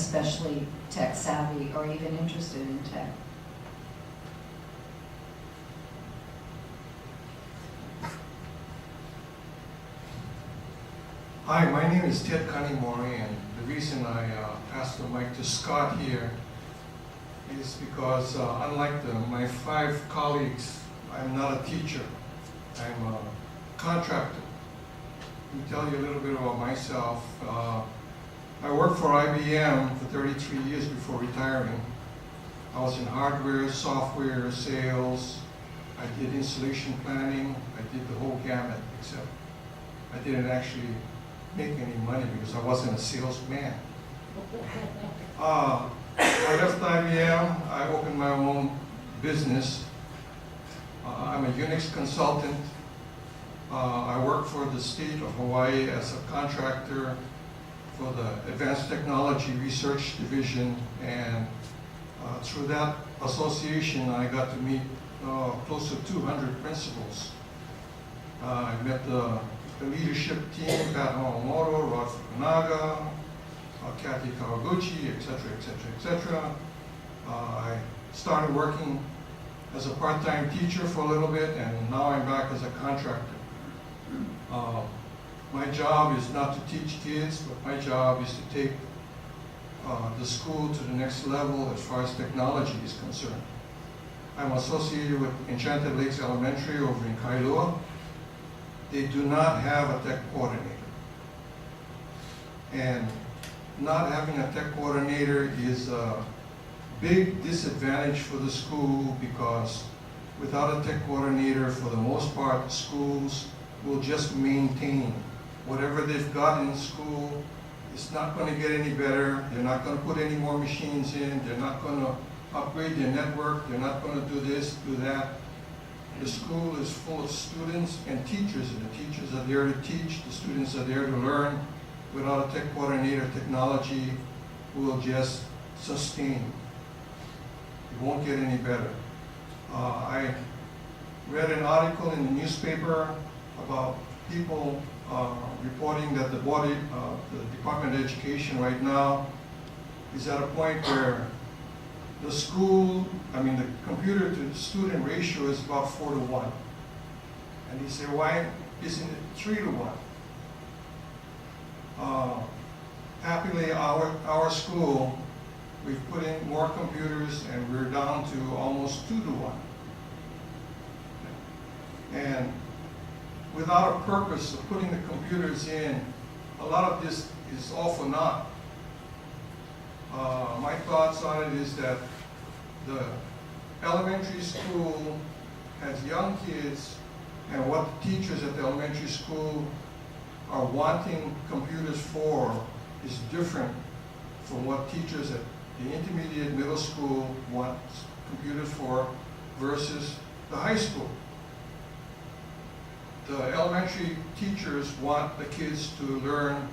especially tech savvy or even interested in tech. Hi, my name is Ted Kanimori, and the reason I passed the mic to Scott here is because unlike my 5 colleagues, I'm not a teacher. I'm a contractor. Let me tell you a little bit about myself. I worked for IBM for 33 years before retiring. I was in hardware, software, sales. I did installation planning. I did the whole gamut, except I didn't actually make any money because I wasn't a salesman. I left IBM. I opened my own business. I'm a Unix consultant. I work for the state of Hawaii as a contractor for the Advanced Technology Research Division, and through that association I got to meet close to 200 principals. I met the leadership team, Pat Hawamoto, Rod Fukunaga, Kathy Kawaguchi, etc., etc., etc. I started working as a part-time teacher for a little bit, and now I'm back as a contractor. My job is not to teach kids, but my job is to take the school to the next level as far as technology is concerned. I'm associated with Enchanted Lakes Elementary over in Kailua. They do not have a tech coordinator. And not having a tech coordinator is a big disadvantage for the school, because without a tech coordinator, for the most part, schools will just maintain whatever they've got in school. It's not going to get any better. They're not going to put any more machines in. They're not going to upgrade their network. They're not going to do this, do that. The school is full of students and teachers, and the teachers are there to teach. The students are there to learn. Without a tech coordinator, technology will just sustain. It won't get any better. I read an article in the newspaper about people reporting that the Department of Education right now is at a point where the the computer to student ratio is about 4 to 1. And you say, why isn't it 3 to 1? Happily, our school, we've put in more computers and we're down to almost 2 to 1. And without a purpose of putting the computers in, a lot of this is all for naught. My thoughts on it is that the elementary school has young kids, and what the teachers at the elementary school are wanting computers for is different from what teachers at the intermediate middle school want computers for versus the high school. The elementary teachers want the kids to learn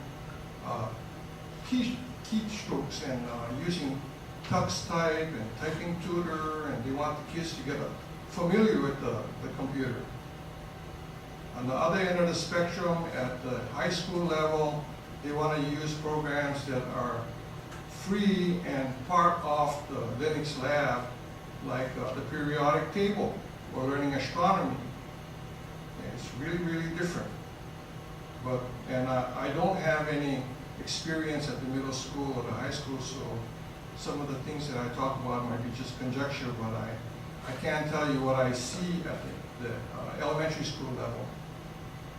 keystrokes and using tux type and typing tutor, and they want the kids to get familiar with the computer. On the other end of the spectrum, at the high school level, they want to use programs that are free and part of the Linux lab, like the periodic table or learning astronomy. And it's really, really different. And I don't have any experience at the middle school or the high school, so some of the things that I talk about might be just conjecture, but I can tell you what I see at the elementary school level.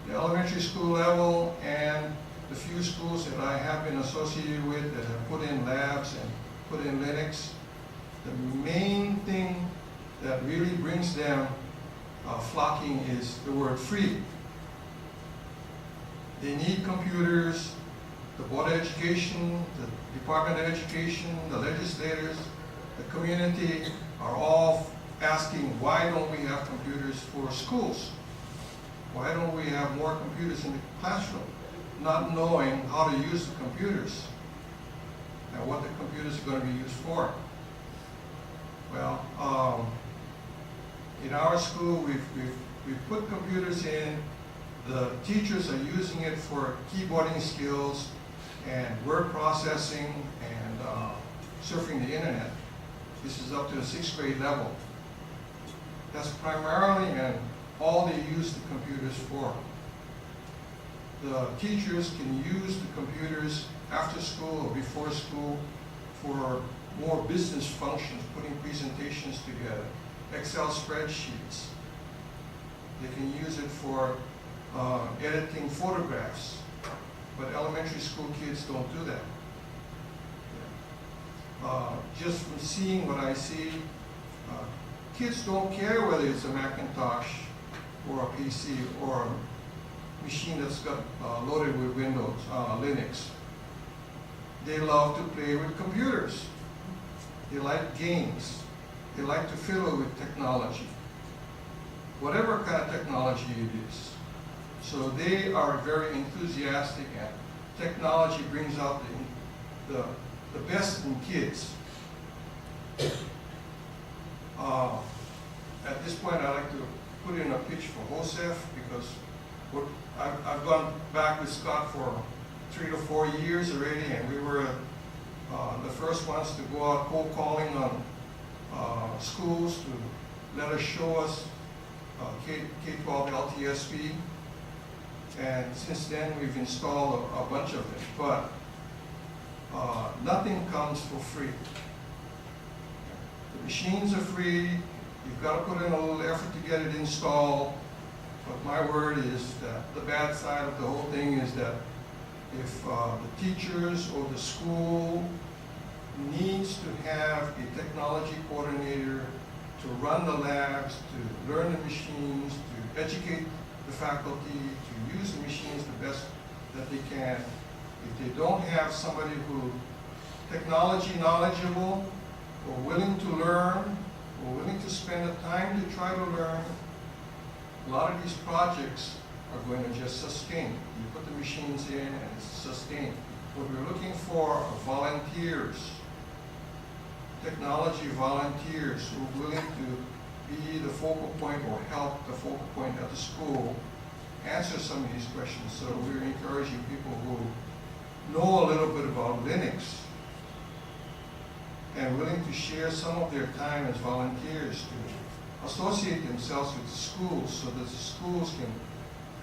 The elementary school level and the few schools that I have been associated with that have put in labs and put in Linux, the main thing that really brings them flocking is the word free. They need computers. The Board of Education, the Department of Education, the legislators, the community are all asking, why don't we have computers for schools? Why don't we have more computers in the classroom? Not knowing how to use the computers and what the computers are going to be used for. Well, in our school, we've put computers in. The teachers are using it for keyboarding skills and word processing and surfing the internet. This is up to the 6th grade level. That's primarily and all they use the computers for. The teachers can use the computers after school or before school for more business functions, putting presentations together, Excel spreadsheets. They can use it for editing photographs, but elementary school kids don't do that. Just from seeing what I see, kids don't care whether it's a Macintosh or a PC or a machine that's got loaded with Windows, Linux. They love to play with computers. They like games. They like to fiddle with technology, whatever kind of technology it is. So they are very enthusiastic, and technology brings out the best in kids. At this point, I'd like to put in a pitch for HOSEF, because I've gone back with Scott for 3 to 4 years already, and we were the first ones to go out cold calling on schools to let us show us K-12 LTSP. And since then, we've installed a bunch of it, but nothing comes for free. The machines are free. You've got to put in a little effort to get it installed. But my word is that the bad side of the whole thing is that if the teachers or the school needs to have a technology coordinator to run the labs, to learn the machines, to educate the faculty, to use the machines the best that they can. If they don't have somebody who technology knowledgeable or willing to learn or willing to spend the time to try to learn, a lot of these projects are going to just sustain. You put the machines in and it's sustained. What we're looking for are volunteers, technology volunteers who are willing to be the focal point or help the focal point at the school answer some of these questions. So we're encouraging people who know a little bit about Linux and willing to share some of their time as volunteers to associate themselves with the schools so that the schools can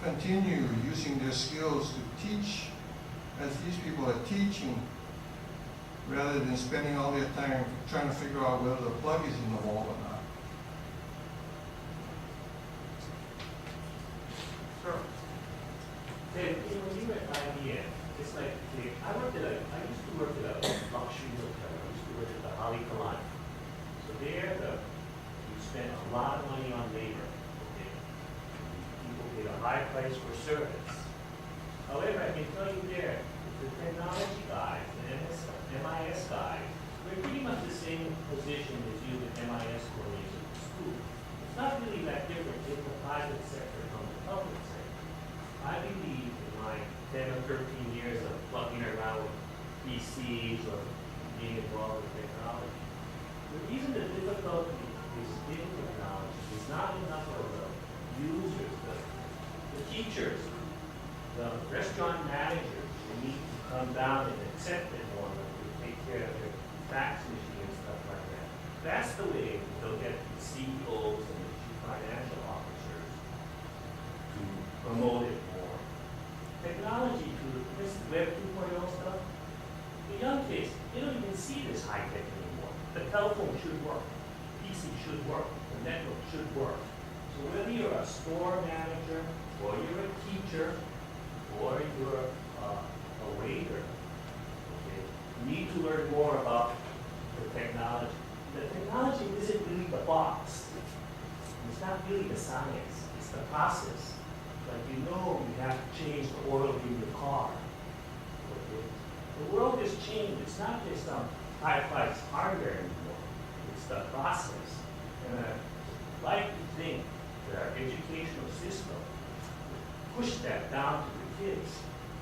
continue using their skills to teach as these people are teaching, rather than spending all their time trying to figure out whether the plug is in the wall or not. Sure. Then, when you were at IBM, it's like, I used to work at a luxury hotel. I used to work at the Ali Kalani. So there, you spend a lot of money on labor. Okay? People pay a high price for service. However, I can tell you there, the technology guys, the MIS guys, we're pretty much the same position as you with MIS coordinators at the school. It's not really that different in the private sector from the public sector. I believe in my 10 or 13 years of plugging around with PCs or being involved with technology. The reason the difficulty is in technology is not enough of the users, the teachers, the restaurant managers who need to come down and accept it more than to take care of their fax machine and stuff like that. That's the way they'll get the CEOs and the chief financial officers to promote it more. Technology to this Web 2.0 stuff, the young kids, they don't even see this high tech anymore. The telephone should work, the PC should work, the network should work. So whether you're a store manager, or you're a teacher, or you're a waiter, okay, you need to learn more about the technology. The technology isn't really the box. It's not really the science. It's the process. Like you have to change the oil in your car. Okay? The world has changed. It's not just high-price hardware anymore. It's the process. And I'd like to think that our educational system push that down to the kids.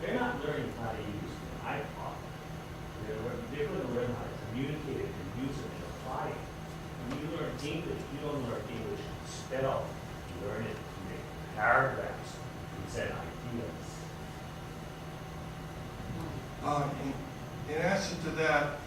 They're not learning how to use an iPod. They're going to learn how to communicate it and use it and apply it. When you learn English, you don't learn English to spell. You learn it to make paragraphs, to present ideas. In answer to that,